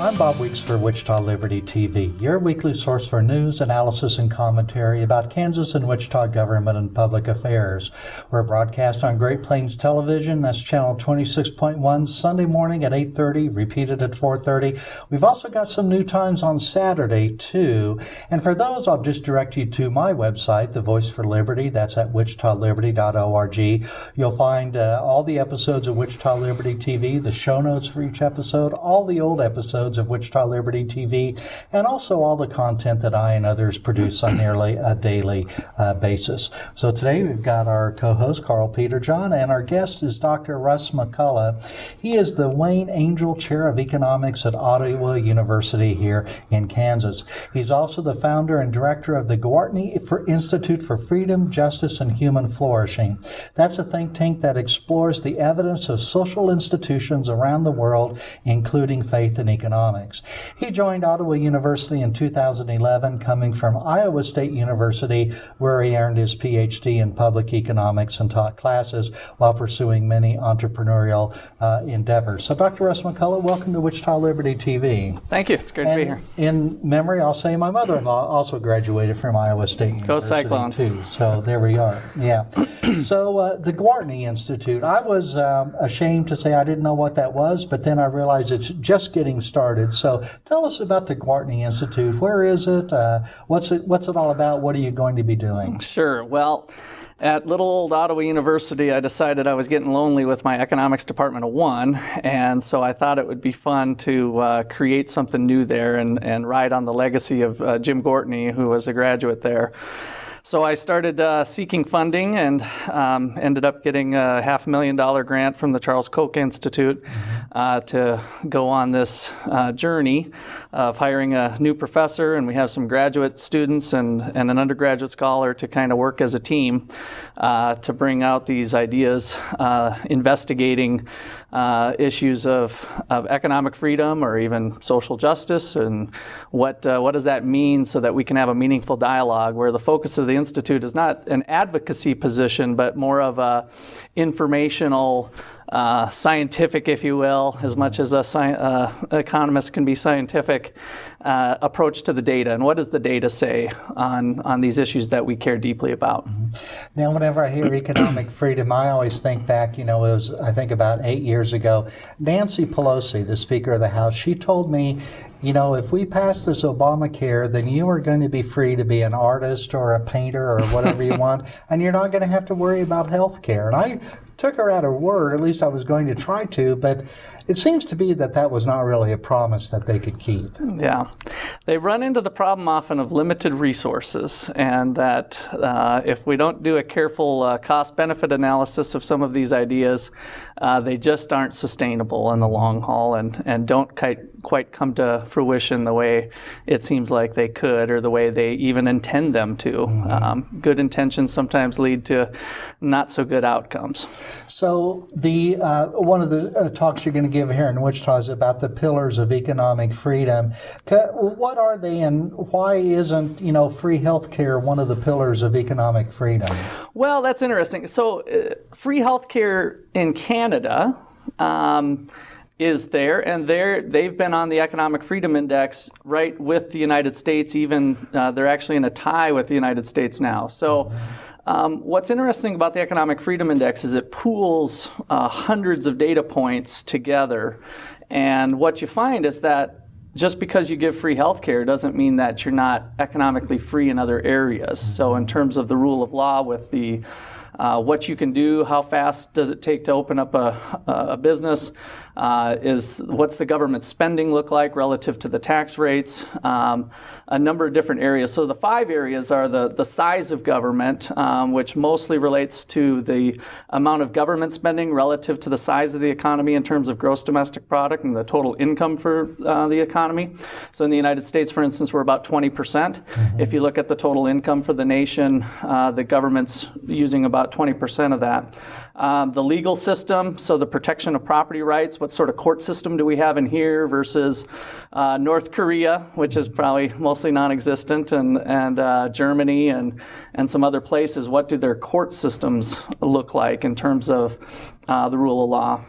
I'm Bob Weeks for Wichita Liberty TV, your weekly source for news, analysis, and commentary about Kansas and Wichita government and public affairs. We're broadcast on Great Plains Television, that's channel 26.1, Sunday morning at 8:30, repeated at 4:30. We've also got some new times on Saturday, too. And for those, I'll just direct you to my website, The Voice for Liberty. That's at wichitaliberty.org. You'll find all the episodes of Wichita Liberty TV, the show notes for each episode, all the old episodes of Wichita Liberty TV, and also all the content that I and others produce on nearly a daily basis. So today we've got our co-host, Carl Peterjohn, and our guest is Dr. Russ McCullough. He is the Wayne Angell Chair of Economics at Ottawa University here in Kansas. He's also the founder and director of the Gwartney Institute for Freedom, Justice, and Human Flourishing. That's a think tank that explores the evidence of social institutions around the world, including faith and economics. He joined Ottawa University in 2011, coming from Iowa State University, where he earned his PhD in public economics and taught classes while pursuing many entrepreneurial endeavors. So Dr. Russ McCullough, welcome to Wichita Liberty TV. Thank you. It's great to be here. In memory, I'll say my mother-in-law also graduated from Iowa State University. Go Cyclones. Too. So there we are. Yeah. So the Gwartney Institute, I was ashamed to say I didn't know what that was, but then I realized it's just getting started. So tell us about the Gwartney Institute. Where is it? What's it all about? What are you going to be doing? Sure. Well, at little old Ottawa University, I decided I was getting lonely with my economics department of one, and so I thought it would be fun to create something new there and ride on the legacy of Jim Gwartney, who was a graduate there. So I started seeking funding and ended up getting a $500,000 grant from the Charles Koch Institute to go on this journey of hiring a new professor, and we have some graduate students and an undergraduate scholar to kind of work as a team to bring out these ideas, investigating issues of economic freedom or even social justice, and what does that mean so that we can have a meaningful dialogue where the focus of the Institute is not an advocacy position, but more of a informational, scientific, if you will, as much as a economist can be scientific, approach to the data. And what does the data say on these issues that we care deeply about? Now, whenever I hear economic freedom, I always think back, it was, I think about 8 years ago, Nancy Pelosi, the Speaker of the House, she told me, if we pass this Obamacare, then you are going to be free to be an artist or a painter or whatever you want, and you're not going to have to worry about health care. And I took her at her word, at least I was going to try to, but it seems to be that was not really a promise that they could keep. Yeah. They run into the problem often of limited resources, and that if we don't do a careful cost-benefit analysis of some of these ideas, they just aren't sustainable in the long haul and don't quite come to fruition the way it seems like they could, or the way they even intend them to. Good intentions sometimes lead to not so good outcomes. So the one of the talks you're going to give here in Wichita is about the pillars of economic freedom. What are they, and why isn't free health care one of the pillars of economic freedom? Well, that's interesting. So free health care in Canada is there, and they've been on the Economic Freedom Index right with the United States. Even they're actually in a tie with the United States now. So what's interesting about the Economic Freedom Index is it pools hundreds of data points together, and what you find is that just because you give free health care doesn't mean that you're not economically free in other areas. So in terms of the rule of law with the what you can do, how fast does it take to open up a business, what's the government spending look like relative to the tax rates, a number of different areas. So the 5 areas are the size of government, which mostly relates to the amount of government spending relative to the size of the economy in terms of gross domestic product and the total income for the economy. So in the United States, for instance, we're about 20%. If you look at the total income for the nation, the government's using about 20% of that. The legal system, so the protection of property rights, What sort of court system do we have in here versus North Korea, which is probably mostly non-existent, and Germany and some other places? What do their court systems look like in terms of the rule of law?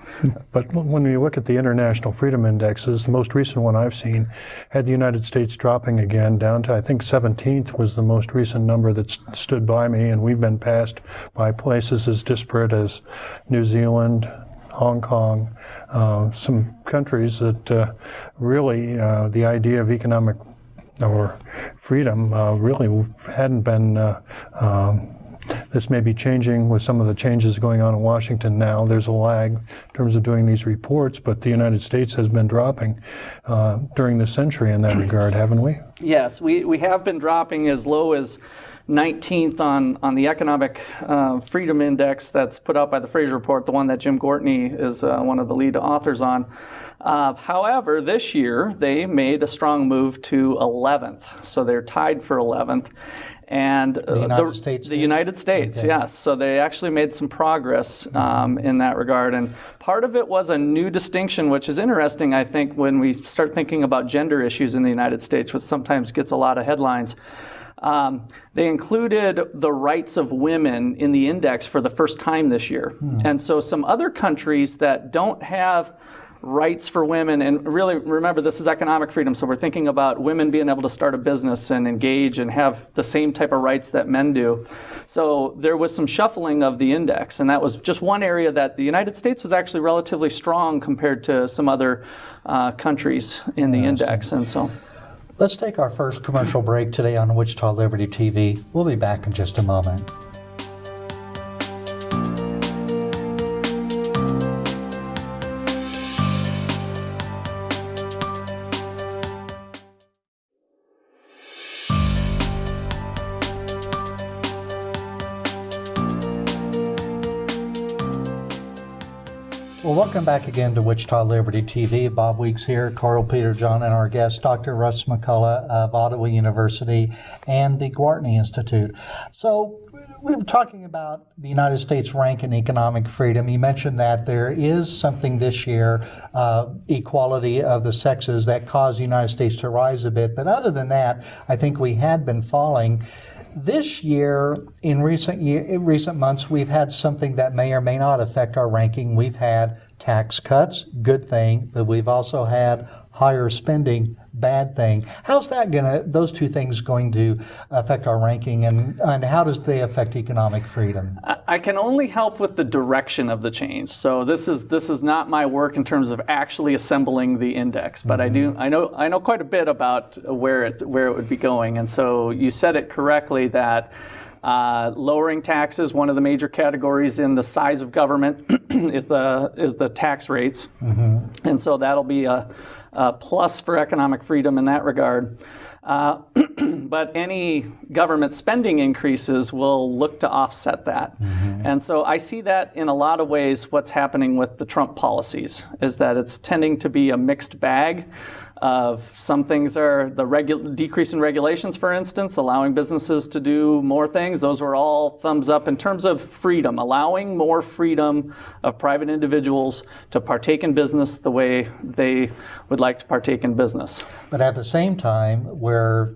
But when you look at the international freedom indexes, the most recent one I've seen had the United States dropping again down to, I think, 17th was the most recent number that stood by me, and we've been passed by places as disparate as New Zealand, Hong Kong, some countries that really the idea of economic or freedom really hadn't been. This may be changing with some of the changes going on in Washington now. There's a lag in terms of doing these reports, but the United States has been dropping during the century in that regard, haven't we? Yes, we have been dropping as low as 19th on the Economic Freedom Index that's put out by the Fraser Report, the one that Jim Gwartney is one of the lead authors on. However, this year they made a strong move to 11th, so they're tied for 11th. And the United States? The United States, okay. Yes. So they actually made some progress in that regard. And part of it was a new distinction, which is interesting, I think, when we start thinking about gender issues in the United States, which sometimes gets a lot of headlines. They included the rights of women in the index for the first time this year. And so some other countries that don't have rights for women, and really remember this is economic freedom, so we're thinking about women being able to start a business and engage and have the same type of rights that men do. So there was some shuffling of the index, and that was just one area that the United States was actually relatively strong compared to some other countries in the index. And so let's take our first commercial break today on Wichita Liberty TV. We'll be back in just a moment. Well, welcome back again to Wichita Liberty TV. Bob Weeks here, Carl Peter John, and our guest, Dr. Russ McCullough of Ottawa University and the Gwartney Institute. So we were talking about the United States rank in economic freedom. You mentioned that there is something this year, equality of the sexes, that caused the United States to rise a bit. But other than that, I think we had been falling. This year, in recent months, we've had something that may or may not affect our ranking. We've had tax cuts, good thing, but we've also had higher spending, bad thing. How's that those two things going to affect our ranking, and how does they affect economic freedom? I can only help with the direction of the change. So this is not my work in terms of actually assembling the index, but I know quite a bit about where it would be going. And so you said it correctly that lowering taxes, one of the major categories in the size of government is the tax rates, and so that'll be a plus for economic freedom in that regard. But any government spending increases will look to offset that. And so I see that in a lot of ways what's happening with the Trump policies is that it's tending to be a mixed bag of some things are the decrease in regulations, for instance, allowing businesses to do more things. Those were all thumbs up in terms of freedom, allowing more freedom of private individuals to partake in business the way they would like to partake in business. But at the same time, we're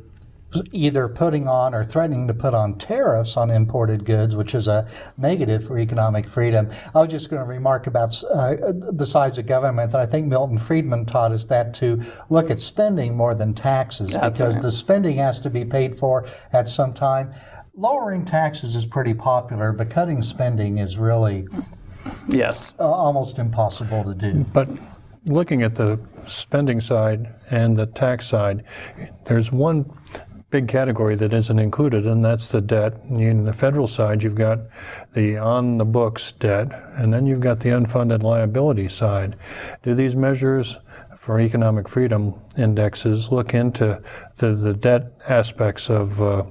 either putting on or threatening to put on tariffs on imported goods, which is a negative for economic freedom. I was just going to remark about the size of government, that I think Milton Friedman taught us that to look at spending more than taxes, because the spending has to be paid for at some time. Lowering taxes is pretty popular, but cutting spending is really almost impossible to do. But looking at the spending side and the tax side, there's one big category that isn't included, and that's the debt. And in the federal side, you've got the on-the-books debt, and then you've got the unfunded liability side. Do these measures for economic freedom indexes look into the debt aspects of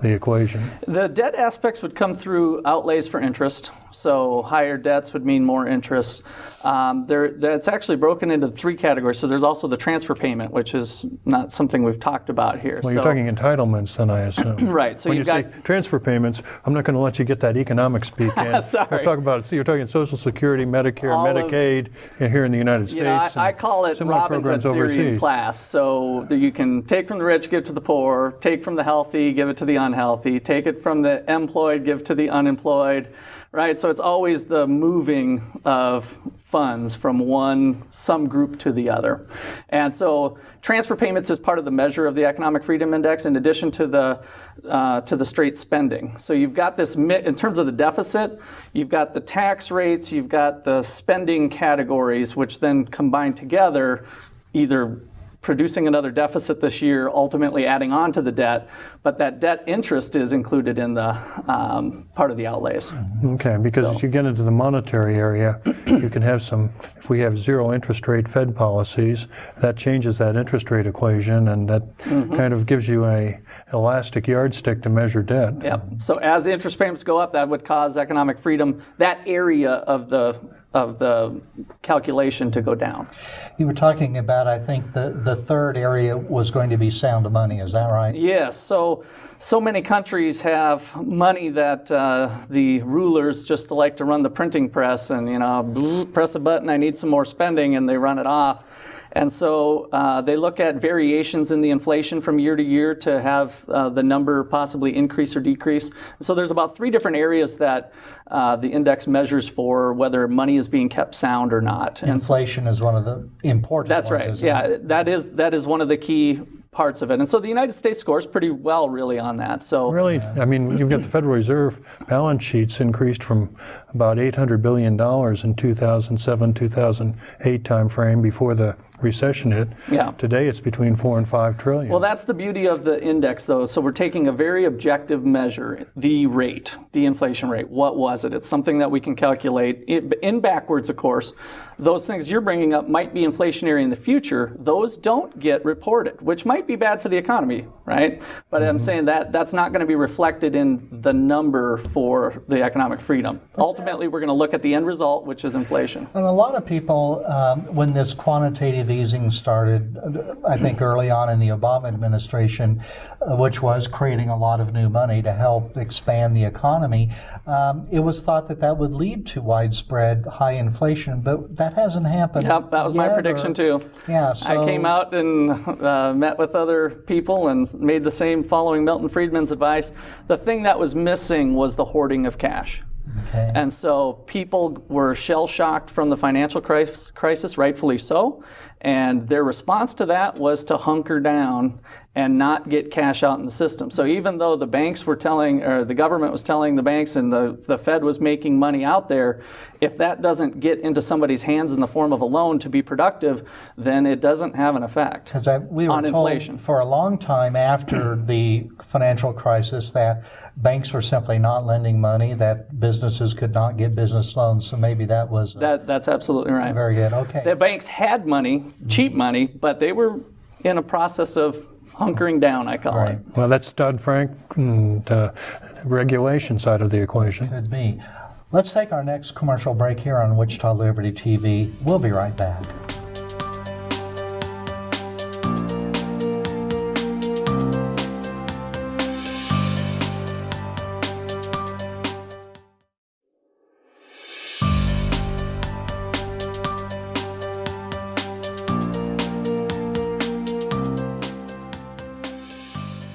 the equation? The debt aspects would come through outlays for interest. So higher debts would mean more interest. That's actually broken into 3 categories. So there's also the transfer payment, which is not something we've talked about here. Well, you're talking entitlements then, I assume. Right. So when you've you got say transfer payments, I'm not going to let you get that economic speak in. Sorry. We'll talk about it. You're talking Social Security, Medicare, Medicaid here in the United States. I call it Robin Hood theory in class. So that you can take from the rich, give to the poor, take from the healthy, give it to the unhealthy, take it from the employed, give to the unemployed, right? So it's always the moving of funds from some group to the other. And so transfer payments is part of the measure of the Economic Freedom Index in addition to the straight spending. So you've got this, in terms of the deficit, you've got the tax rates, you've got the spending categories, which then combine together, either producing another deficit this year, ultimately adding on to the debt, but that debt interest is included in the part of the outlays. Okay, because as you get into the monetary area, you can have if we have zero interest rate Fed policies, that changes that interest rate equation, and that kind of gives you a elastic yardstick to measure debt. Yep. So as interest payments go up, that would cause economic freedom, that area of the calculation to go down. You were talking about, I think, the third area was going to be sound money. Is that right? Yes. So many countries have money that the rulers just like to run the printing press and, press a button, I need some more spending, and they run it off. And so they look at variations in the inflation from year to year to have the number possibly increase or decrease. So there's about 3 different areas that the index measures for whether money is being kept sound or not. Inflation is one of the important That's ones, right. isn't Yeah, it? that is one of the key parts of it. And so the United States scores pretty well really on that. So really, I mean, you've got the Federal Reserve balance sheets increased from about $800 billion in 2007, 2008 timeframe before the recession hit. Yeah. Today it's between 4 and 5 trillion. Well, that's the beauty of the index, though. So we're taking a very objective measure, the rate, the inflation rate. What was it? It's something that we can calculate in backwards, of course. Those things you're bringing up might be inflationary in the future. Those don't get reported, which might be bad for the economy, right? But I'm saying that's not going to be reflected in the number for the economic freedom. Ultimately, we're going to look at the end result, which is inflation. And a lot of people, when this quantitative easing started, I think early on in the Obama administration, which was creating a lot of new money to help expand the economy, it was thought that would lead to widespread high inflation, but that hasn't happened. Yep, that was my prediction too. Yeah, I came out and met with other people and made the same following Milton Friedman's advice. The thing that was missing was the hoarding of cash. Okay. And so people were shell-shocked from the financial crisis, rightfully so, and their response to that was to hunker down and not get cash out in the system. So even though the banks were the government was telling the banks and the Fed was making money out there, if that doesn't get into somebody's hands in the form of a loan to be productive, then it doesn't have an effect We were on told inflation. for a long time after the financial crisis that banks were simply not lending money, that businesses could not get business loans. So maybe that was That's absolutely right. very good. Okay. The banks had money, cheap money, but they were in a process of hunkering down, I call it. Well, that's Dodd-Frank and regulation side of the equation. Could be. Let's take our next commercial break here on Wichita Liberty TV. We'll be right back.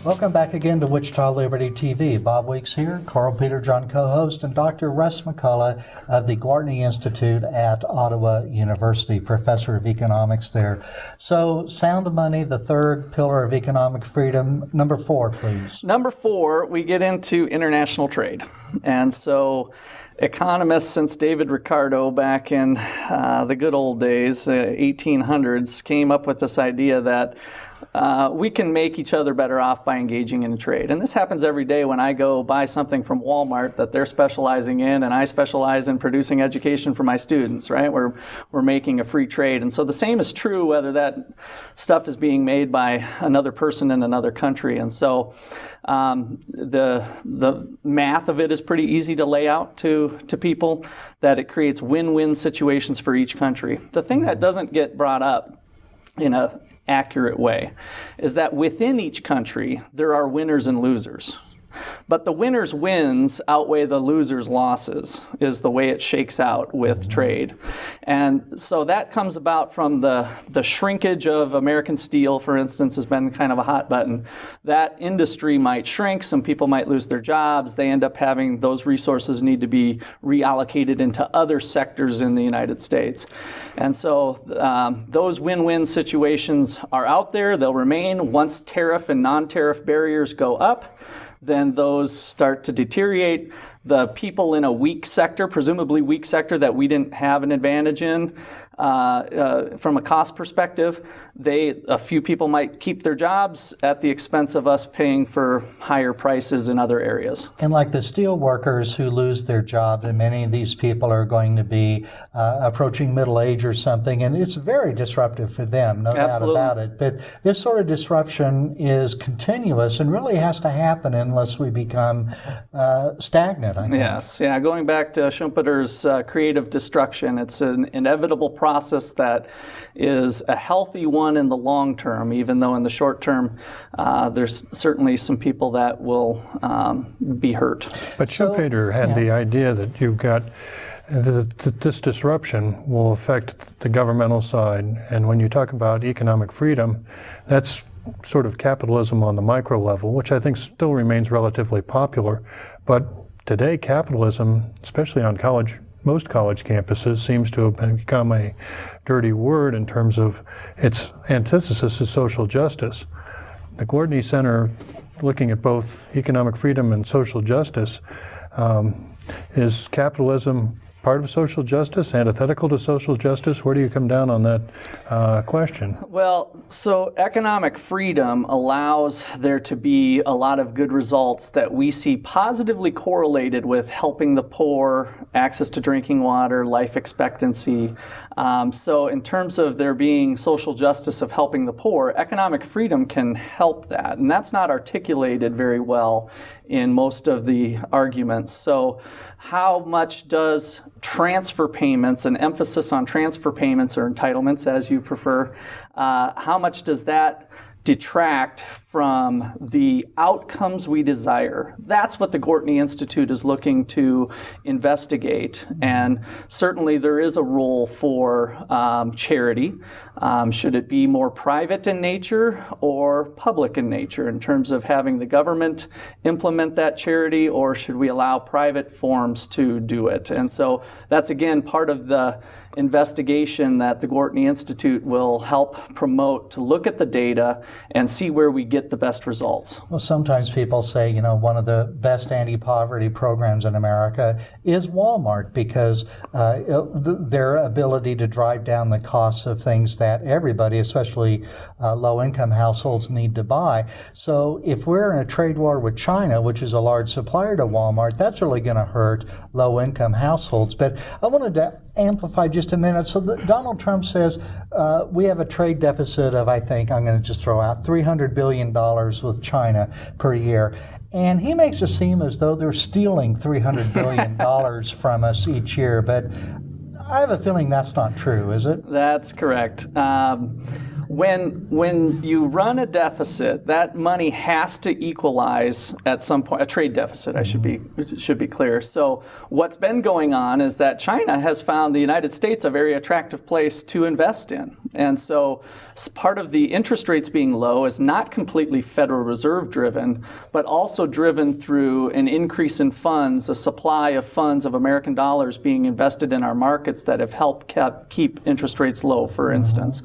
Welcome back again to Wichita Liberty TV. Bob Weeks here, Carl Peter John co-host, and Dr. Russ McCullough of the Gwartney Institute at Ottawa University, professor of economics there. So, sound money, the third pillar of economic freedom. Number 4, please. Number 4, we get into international trade. And so economists since David Ricardo back in the good old days, the 1800s, came up with this idea that we can make each other better off by engaging in trade. And this happens every day when I go buy something from Walmart that they're specializing in, and I specialize in producing education for my students, right? We're making a free trade. And so the same is true whether that stuff is being made by another person in another country. And so the math of it is pretty easy to lay out to people, that it creates win-win situations for each country. The thing that doesn't get brought up in a accurate way is that within each country there are winners and losers. But the winners' wins outweigh the losers' losses, is the way it shakes out with trade. And so that comes about from the shrinkage of American steel, for instance, has been kind of a hot button. That industry might shrink, some people might lose their jobs, they end up having those resources need to be reallocated into other sectors in the United States. And so those win-win situations are out there, they'll remain. Once tariff and non-tariff barriers go up, then those start to deteriorate. The people in a weak sector, presumably weak sector that we didn't have an advantage in from a cost perspective, a few people might keep their jobs at the expense of us paying for higher prices in other areas. And like the steel workers who lose their jobs, and many of these people are going to be approaching middle age or something, and it's very disruptive for them, no doubt about it. But this sort of disruption is continuous and really has to happen unless we become stagnant, I think. Yes, yeah, going back to Schumpeter's creative destruction, it's an inevitable process that is a healthy one in the long term, even though in the short term there's certainly some people that will be hurt. But Schumpeter had the idea that you've got that this disruption will affect the governmental side, and when you talk about economic freedom, that's sort of capitalism on the micro level, which I think still remains relatively popular. But today, capitalism, especially on most college campuses, seems to have become a dirty word in terms of its antithesis is social justice. The Gwartney Center, looking at both economic freedom and social justice, is capitalism part of social justice, antithetical to social justice? Where do you come down on that question? Well, so economic freedom allows there to be a lot of good results that we see positively correlated with helping the poor, access to drinking water, life expectancy. So in terms of there being social justice of helping the poor, economic freedom can help that. And that's not articulated very well in most of the arguments. So how much does transfer payments, an emphasis on transfer payments or entitlements as you prefer, how much does that detract from the outcomes we desire? That's what the Gwartney Institute is looking to investigate. And certainly there is a role for charity. Should it be more private in nature or public in nature in terms of having the government implement that charity, or should we allow private forms to do it? And so that's again part of the investigation that the Gwartney Institute will help promote, to look at the data and see where we get the best results. Well, sometimes people say, one of the best anti-poverty programs in America is Walmart, because their ability to drive down the costs of things that everybody, especially low-income households, need to buy. So if we're in a trade war with China, which is a large supplier to Walmart, that's really going to hurt low-income households. But I wanted to amplify just a minute. So Donald Trump says we have a trade deficit of, I think, I'm going to just throw out $300 billion with China per year. And he makes it seem as though they're stealing $300 billion from us each year. But I have a feeling that's not true, is it? That's correct. When you run a deficit, that money has to equalize at some point. A trade deficit, I should be clear. So what's been going on is that China has found the United States a very attractive place to invest in. And so part of the interest rates being low is not completely Federal Reserve driven, but also driven through an increase in funds, a supply of funds of American dollars being invested in our markets that have helped keep interest rates low, for instance.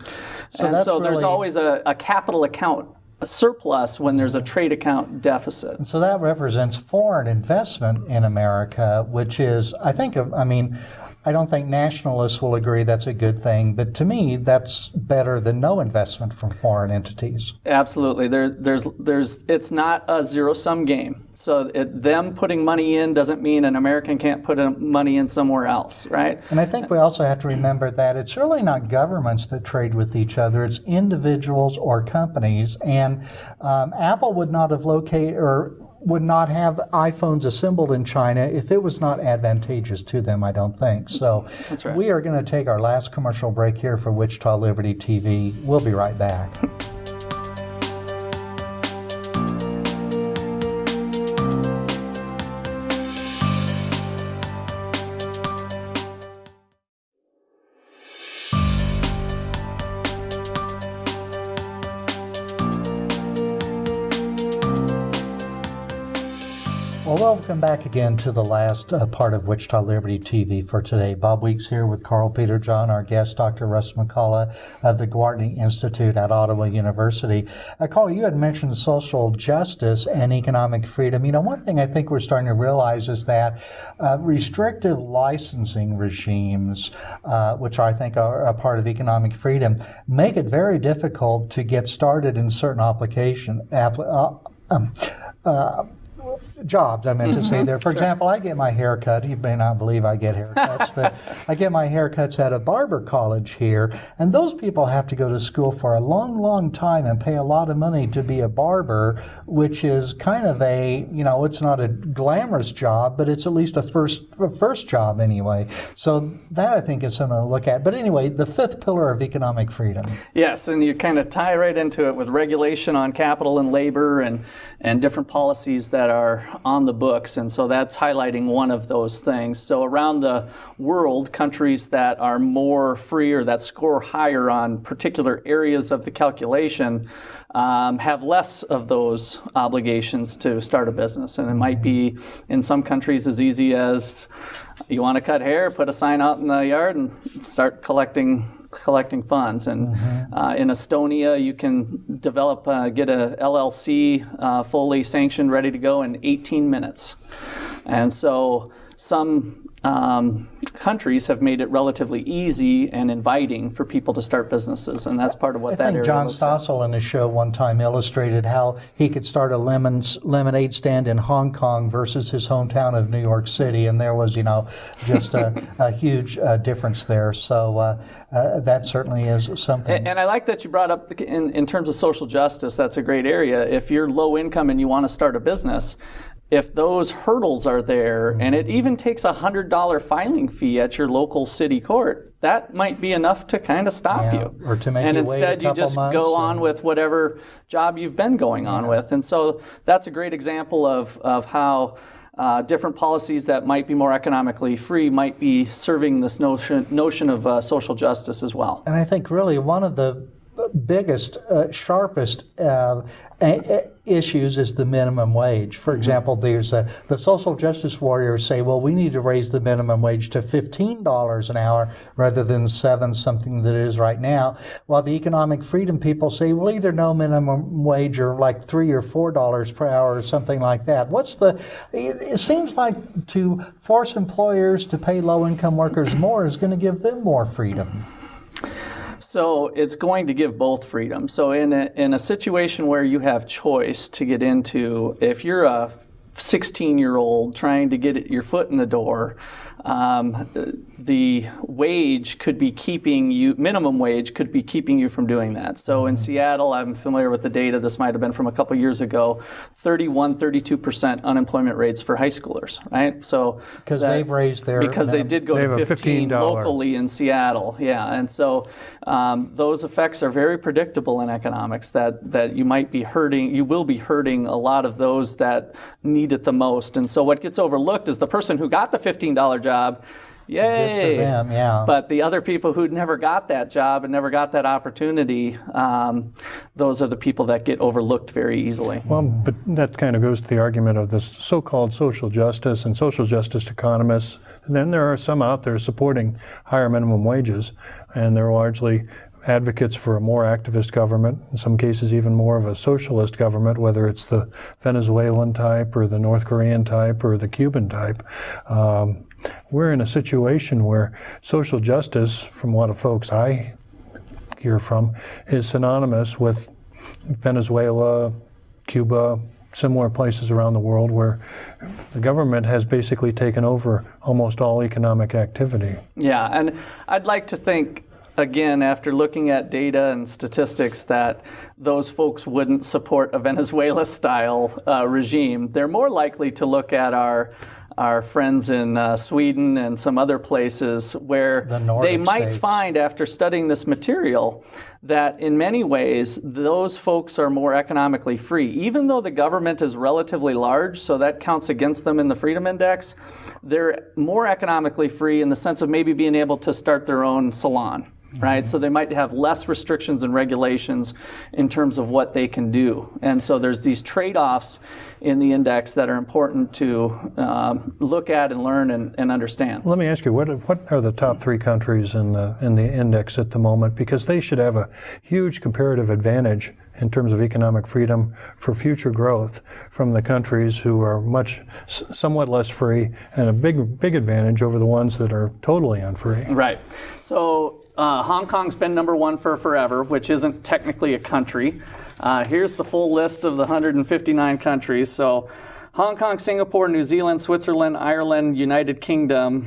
So there's always a capital account surplus when there's a trade account deficit. And so that represents foreign investment in America, which is, I don't think nationalists will agree that's a good thing, but to me, that's better than no investment from foreign entities. Absolutely. It's not a zero-sum game. So them putting money in doesn't mean an American can't put money in somewhere else, right? And I think we also have to remember that it's really not governments that trade with each other, it's individuals or companies. And Apple would not have would not have iPhones assembled in China if it was not advantageous to them, I don't think. So That's right. We are going to take our last commercial break here for Wichita Liberty TV. We'll be right back. Well, welcome back again to the last part of Wichita Liberty TV for today. Bob Weeks here with Carl Peter John, our guest, Dr. Russ McCullough of the Gwartney Institute at Ottawa University. Carl, you had mentioned social justice and economic freedom. You know, one thing I think we're starting to realize is that restrictive licensing regimes, which I think are a part of economic freedom, make it very difficult to get started in certain jobs, I meant to say there. For example, I get my hair cut. You may not believe I get haircuts, but I get my haircuts at a barber college here, and those people have to go to school for a long, long time and pay a lot of money to be a barber, which is kind of it's not a glamorous job, but it's at least a first job anyway. So that I think is something to look at. But anyway, the fifth pillar of economic freedom. Yes, and you kind of tie right into it with regulation on capital and labor and different policies that are on the books, and so that's highlighting one of those things. So around the world, countries that are more free or that score higher on particular areas of the calculation have less of those obligations to start a business. And it might be in some countries as easy as you want to cut hair, put a sign out in the yard and start collecting funds. And in Estonia, you can get a LLC fully sanctioned, ready to go in 18 minutes. And so some countries have made it relatively easy and inviting for people to start businesses, and that's part of what that area John looks like. Stossel in his show one time illustrated how he could start a lemonade stand in Hong Kong versus his hometown of New York City, and there was, just a huge difference there. So that certainly is something. And I like that you brought up in terms of social justice. That's a great area. If you're low income and you want to start a business, if those hurdles are there, and it even takes a $100 filing fee at your local city court, that might be enough to kind of stop you. Or to make and you wait instead a couple you just months go on with whatever job you've been going on with. And so that's a great example of how different policies that might be more economically free might be serving this notion of social justice as well. And I think really one of the biggest, sharpest issues is the minimum wage. For example, there's the social justice warriors say, well, we need to raise the minimum wage to $15 an hour rather than $7, something that it is right now. While the economic freedom people say, well, either no minimum wage or like $3 or $4 per hour or something like that. It seems like to force employers to pay low-income workers more is going to give them more freedom. So it's going to give both freedom. So in a situation where you have choice to get into, if you're a 16-year-old trying to get your foot in the door, the wage could be minimum wage could be keeping you from doing that. So in Seattle, I'm familiar with the data, this might have been from a couple years ago, 32% unemployment rates for high schoolers, right? So because they've raised their because they did go to 15 locally in Seattle, yeah. And so those effects are very predictable in economics, that you will be hurting a lot of those that need it the most. And so what gets overlooked is the person who got the $15 job. Yay! Good for them, yeah. But the other people who never got that job and never got that opportunity, those are the people that get overlooked very easily. Well, but that kind of goes to the argument of this so-called social justice and social justice economists. And then there are some out there supporting higher minimum wages, and they're largely advocates for a more activist government, in some cases even more of a socialist government, whether it's the Venezuelan type or the North Korean type or the Cuban type. We're in a situation where social justice, from a lot of folks I hear from, is synonymous with Venezuela, Cuba, similar places around the world where the government has basically taken over almost all economic activity. Yeah, and I'd like to think, again, after looking at data and statistics, that those folks wouldn't support a Venezuela-style regime. They're more likely to look at our friends in Sweden and some other places where they might find, after studying this material, that in many ways those folks are more economically free. Even though the government is relatively large, so that counts against them in the Freedom Index, they're more economically free in the sense of maybe being able to start their own salon. Right, so they might have less restrictions and regulations in terms of what they can do, and so there's these trade-offs in the index that are important to look at and learn and understand. Let me ask you, what are the top 3 countries in the index at the moment? Because they should have a huge comparative advantage in terms of economic freedom for future growth from the countries who are somewhat less free, and a big advantage over the ones that are totally unfree. Right. So Hong Kong's been number 1 for forever, which isn't technically a country. Here's the full list of the 159 countries. So Hong Kong, Singapore, New Zealand, Switzerland, Ireland, United Kingdom,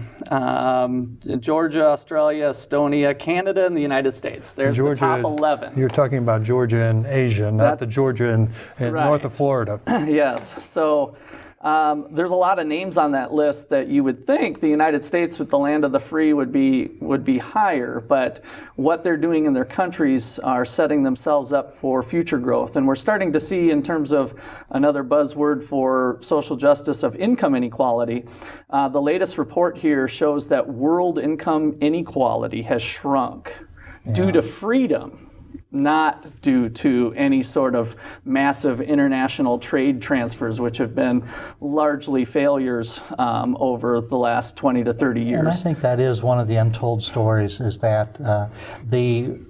Georgia, Australia, Estonia, Canada, and the United States. There's Georgia, the top 11. You're talking about Georgia in Asia, not the Georgia in right. north of Florida. Yes. So there's a lot of names on that list that you would think the United States, with the land of the free, would be higher, but what they're doing in their countries are setting themselves up for future growth. And we're starting to see, in terms of another buzzword for social justice, of income inequality. The latest report here shows that world income inequality has shrunk due to freedom, not due to any sort of massive international trade transfers, which have been largely failures over the last 20 to 30 years. And I think that is one of the untold stories, is that the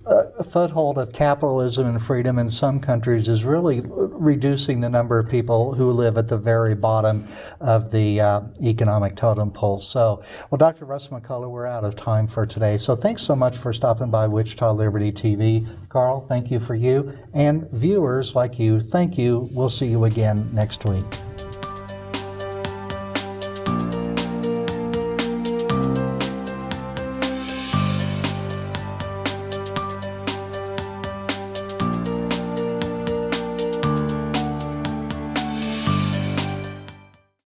foothold of capitalism and freedom in some countries is really reducing the number of people who live at the very bottom of the economic totem pole. So, well, Dr. Russ McCullough, we're out of time for today. So thanks so much for stopping by Wichita Liberty TV. Carl, thank you for you. And viewers like you, thank you. We'll see you again next week.